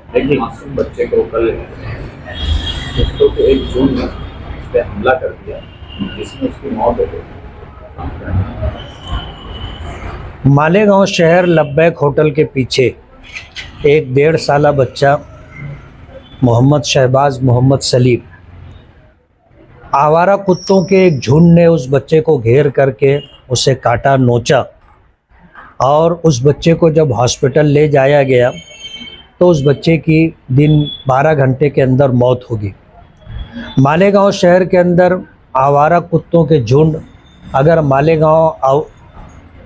एक मासूम बच्चे को कल कुत्तों के एक झुंड ने उस पर हमला कर दिया, जिसमें उसकी मौत हो गई। मालेगांव शहर लब्बैक होटल के पीछे एक 1.5 साला बच्चा मोहम्मद शहबाज मोहम्मद सलीम, आवारा कुत्तों के एक झुंड ने उस बच्चे को घेर करके उसे काटा, नोचा और उस बच्चे को जब हॉस्पिटल ले जाया गया तो उस बच्चे की दिन 12 घंटे के अंदर मौत होगी। मालेगांव शहर के अंदर आवारा कुत्तों के झुंड अगर मालेगांव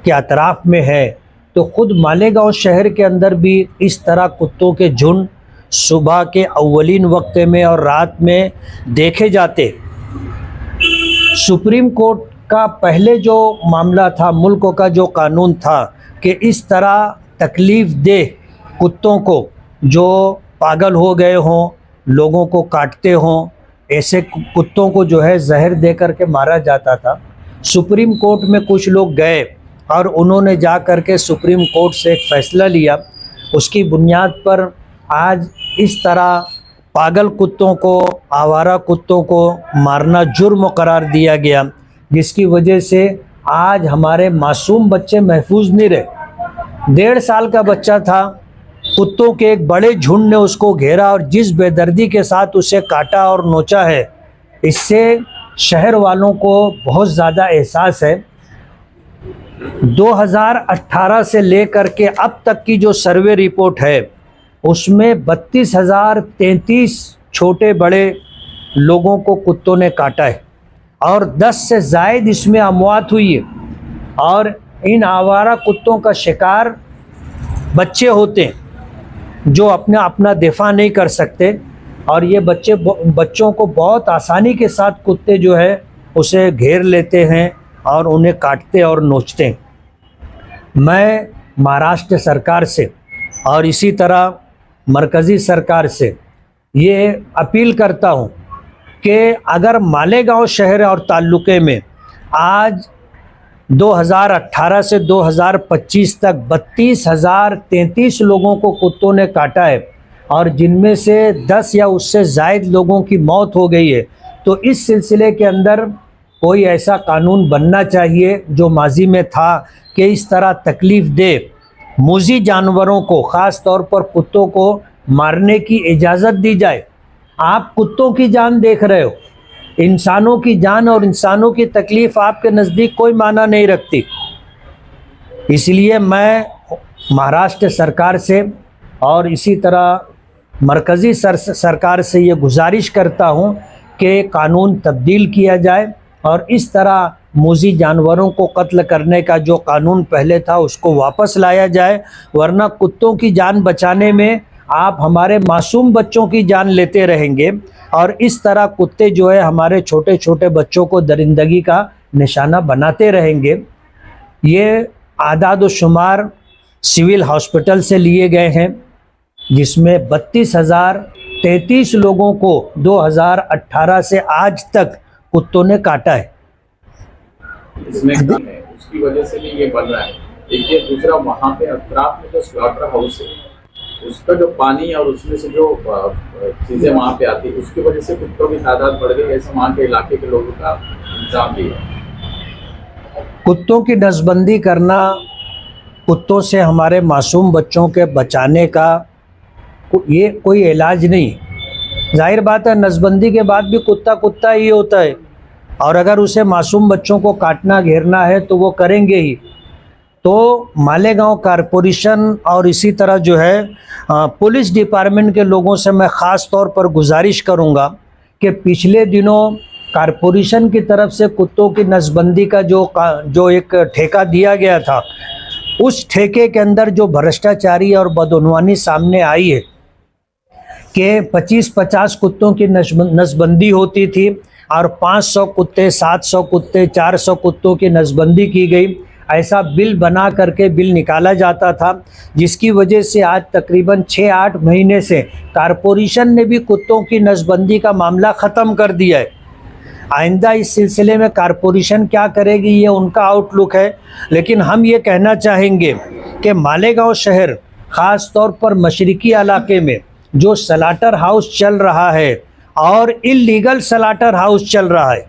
के अतराफ में है तो ख़ुद मालेगांव शहर के अंदर भी इस तरह कुत्तों के झुंड सुबह के अव्वलीन वक्त में और रात में देखे जाते। सुप्रीम कोर्ट का पहले जो मामला था, मुल्क का जो कानून था कि इस तरह तकलीफ़ दे कुत्तों को जो पागल हो गए हों, लोगों को काटते हों, ऐसे कुत्तों को जो है जहर दे कर के मारा जाता था। सुप्रीम कोर्ट में कुछ लोग गए और उन्होंने जा कर के सुप्रीम कोर्ट से एक फ़ैसला लिया। उसकी बुनियाद पर आज इस तरह पागल कुत्तों को, आवारा कुत्तों को मारना जुर्म करार दिया गया, जिसकी वजह से आज हमारे मासूम बच्चे महफूज नहीं रहे। 1.5 साल का बच्चा था, कुत्तों के एक बड़े झुंड ने उसको घेरा और जिस बेदर्दी के साथ उसे काटा और नोचा है, इससे शहर वालों को बहुत ज़्यादा एहसास है। 2018 से लेकर के अब तक की जो सर्वे रिपोर्ट है उसमें 32,033 छोटे बड़े लोगों को कुत्तों ने काटा है और 10 से ज़ायद इसमें अमवात हुई है। और इन आवारा कुत्तों का शिकार बच्चे होते हैं जो अपना दिफा नहीं कर सकते और ये बच्चों को बहुत आसानी के साथ कुत्ते जो है उसे घेर लेते हैं और उन्हें काटते और नोचते हैं। मैं महाराष्ट्र सरकार से और इसी तरह मरकज़ी सरकार से ये अपील करता हूँ कि अगर मालेगांव शहर और ताल्लुक़े में आज 2018 से 2025 तक 32,033 लोगों को कुत्तों ने काटा है और जिनमें से 10 या उससे ज़ायद लोगों की मौत हो गई है, तो इस सिलसिले के अंदर कोई ऐसा कानून बनना चाहिए जो माजी में था कि इस तरह तकलीफ़ दे मूज़ी जानवरों को, ख़ास तौर पर कुत्तों को मारने की इजाज़त दी जाए। आप कुत्तों की जान देख रहे हो, इंसानों की जान और इंसानों की तकलीफ़ आपके नज़दीक कोई माना नहीं रखती। इसलिए मैं महाराष्ट्र सरकार से और इसी तरह मरकज़ी सरकार से ये गुजारिश करता हूँ कि कानून तब्दील किया जाए और इस तरह मूज़ी जानवरों को कत्ल करने का जो कानून पहले था उसको वापस लाया जाए, वरना कुत्तों की जान बचाने में आप हमारे मासूम बच्चों की जान लेते रहेंगे और इस तरह कुत्ते जो है हमारे छोटे छोटे बच्चों को दरिंदगी का निशाना बनाते रहेंगे। ये आदाद व शुमार सिविल हॉस्पिटल से लिए गए हैं, जिसमें 32,033 लोगों को 2018 से आज तक कुत्तों ने काटा है। इसमें है, उसकी वजह से भी ये बन रहा है। देखिए, दूसरा वहाँ पे अतराफ में जो स्लॉटर हाउस है, उसका जो पानी और उसमें से जो चीज़ें वहाँ पे आती है, उसकी वजह से कुत्तों की तादाद बढ़ गई। ऐसा वहाँ के इलाके के लोगों का इल्जाम भी है। कुत्तों की नसबंदी करना, कुत्तों से हमारे मासूम बच्चों के बचाने का ये कोई इलाज नहीं। जाहिर बात है, नसबंदी के बाद भी कुत्ता कुत्ता ही होता है और अगर उसे मासूम बच्चों को काटना घेरना है तो वो करेंगे ही। तो मालेगांव कारपोरेशन और इसी तरह जो है पुलिस डिपार्टमेंट के लोगों से मैं ख़ास तौर पर गुजारिश करूंगा कि पिछले दिनों कारपोरेशन की तरफ से कुत्तों की नसबंदी का जो एक ठेका दिया गया था, उस ठेके के अंदर जो भ्रष्टाचारी और बदउनवानी सामने आई है कि 25-50 कुत्तों की नसबंदी होती थी और 500 कुत्ते, 700 कुत्ते, 400 कुत्तों की नसबंदी की गई। ऐसा बिल बना करके बिल निकाला जाता था, जिसकी वजह से आज तकरीबन 6-8 महीने से कारपोरेशन ने भी कुत्तों की नसबंदी का मामला ख़त्म कर दिया है। आइंदा इस सिलसिले में कारपोरेशन क्या करेगी ये उनका आउटलुक है, लेकिन हम ये कहना चाहेंगे कि मालेगांव शहर ख़ास तौर पर मशरिकी इलाके में जो स्लॉटर हाउस चल रहा है और इल्लीगल स्लॉटर हाउस चल रहा है,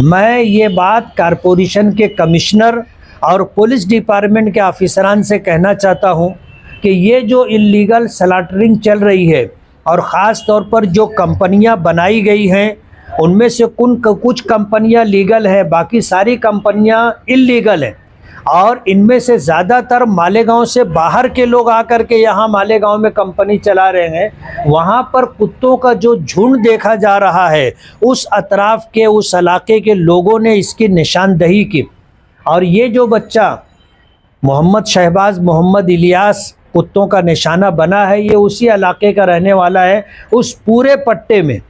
मैं ये बात कॉरपोरेशन के कमिश्नर और पुलिस डिपार्टमेंट के ऑफिसरान से कहना चाहता हूँ कि ये जो इल्लीगल स्लॉटरिंग चल रही है और ख़ास तौर पर जो कंपनियां बनाई गई हैं उनमें से कुछ कंपनियां लीगल है, बाकी सारी कंपनियां इल्लीगल हैं और इनमें से ज़्यादातर मालेगांव से बाहर के लोग आकर के यहाँ मालेगांव में कंपनी चला रहे हैं। वहाँ पर कुत्तों का जो झुंड देखा जा रहा है, उस अतराफ के उस इलाके के लोगों ने इसकी निशानदही की और ये जो बच्चा मोहम्मद शहबाज मोहम्मद इलियास कुत्तों का निशाना बना है, ये उसी इलाके का रहने वाला है। उस पूरे पट्टे में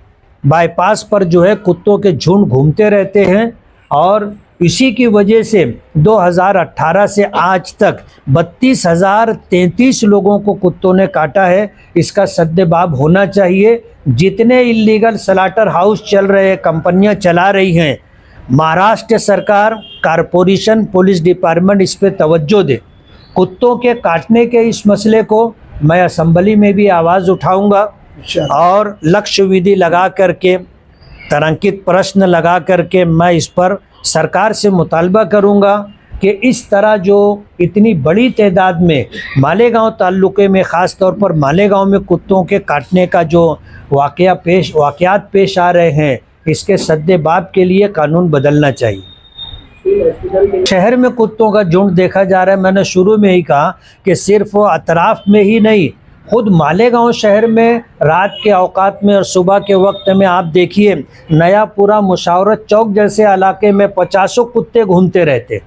बाईपास पर जो है कुत्तों के झुंड घूमते रहते हैं और इसी की वजह से 2018 से आज तक 32,033 लोगों को कुत्तों ने काटा है। इसका सद्देबाब होना चाहिए। जितने इल्लीगल स्लॉटर हाउस चल रहे हैं, कंपनियां चला रही हैं, महाराष्ट्र सरकार, कॉरपोरेशन, पुलिस डिपार्टमेंट इस पे तवज्जो दे। कुत्तों के काटने के इस मसले को मैं असेंबली में भी आवाज़ उठाऊंगा और लक्ष्य विधि लगा करके, तारांकित प्रश्न लगा करके मैं इस पर सरकार से मुतालबा करूंगा कि इस तरह जो इतनी बड़ी तादाद में मालेगांव ताल्लुके में, ख़ास तौर पर मालेगांव में कुत्तों के काटने का जो वाक़यात पेश आ रहे हैं, इसके सद्देबाब के लिए कानून बदलना चाहिए। शहर में कुत्तों का झुंड देखा जा रहा है। मैंने शुरू में ही कहा कि सिर्फ अतराफ में ही नहीं, खुद मालेगांव शहर में रात के औकात में और सुबह के वक्त में आप देखिए, नयापुरा मुशावरत चौक जैसे इलाके में 50 कुत्ते घूमते रहते।